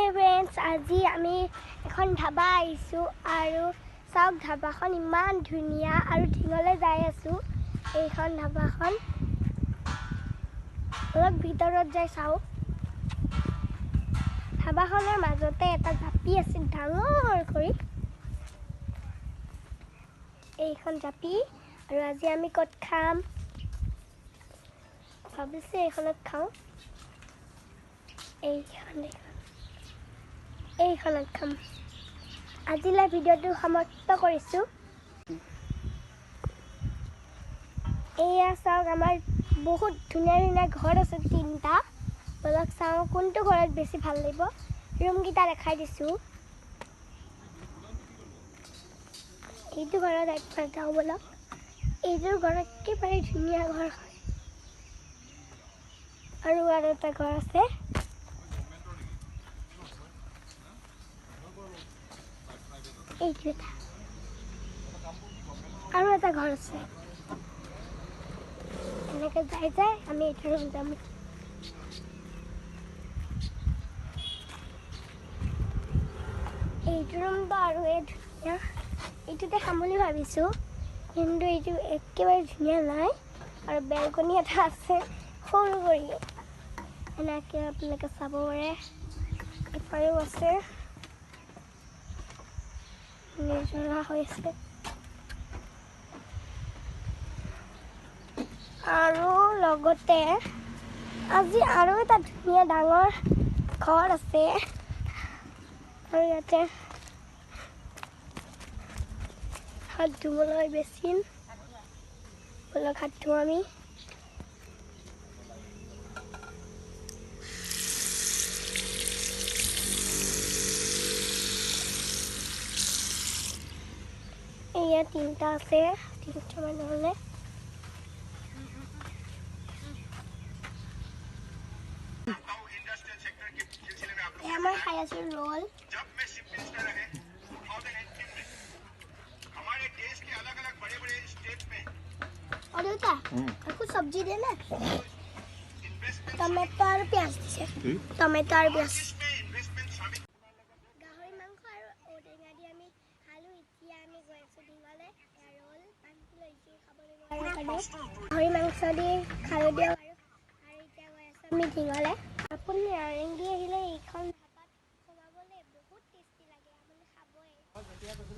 Hey friends, আজি আমি এখন ধাবা আইছো আৰু চাওক ধাবাখন ইমান ধুনিয়া আৰু ঢিঙলে যাই আছো এইখন ধাবাখন অলপ ভিতৰত যাই চাও ধাবাখনৰ মাজতে এটা জাপি আছে ডাঙৰ কৰি এইখন জাপি আৰু আজি আমি কত খাম ভাবিছে এইখনত খাও এইখনত খাম আজিলৈ ভিডিঅ'টো সমাপ্ত কৰিছো এয়া চাওক আমাৰ বহুত ধুনীয়া ধুনীয়া ঘৰ আছে তিনটা বলক চাও কোনটো ঘৰত বেছি ভাল লাগিব ৰুম গিটা দেখাই দিছো এইটো ঘৰত একবাৰ যাও বলক এইটোৰ ঘৰ একেবাৰে ধুনীয়া ঘৰ হয় আৰু এটা ঘৰ আছে এইটো আৰু এটা ঘৰ আছে এনেকে যাই যাই আমি এইটো ৰুম যাম এইটো ৰুমটো আৰু ধুনীয়া এইটোতে খাম বুলি ভাবিছো কিন্তু এইটো একেবাৰে ধুনীয়া নাই আৰু বেলকনি এটা আছে সৰু কৰি এনেকে আপোনালোকে চাব পাৰে এপাৰেও আছে নিজৰা হৈছে আৰু লগতে আজি আৰু এটা ধুনীয়া ডাঙৰ ঘৰ আছে আৰু ইয়াতে হাত ধুবলৈ বেচিন বলক হাত ধুও আমি এয়া তিনটা আছে তিনটা মানুহলে मैं खाया से रोल जब मैं चीफ मिनिस्टर रहे 2018 में हमारे देश के अलग-अलग बड़े-बड़े स्टेट में और होता कुछ सब्जी देना टमाटर और प्याज से टमाटर और प्याज গাহৰি মাংস আৰু ঔটেঙা দি আমি খালো এতিয়া আমি গৈ আছো ডিঙলে ৰল পানী লৈছো খাবলৈ গাহৰি মাংস দি খালো দিও আৰু এতিয়া গৈ আছো আমি ডিঙলে আপুনি আৰেংগি আহিলে এইখন ধাবাত সোমাবলৈ বহুত টেষ্টি লাগে আপুনি খাবই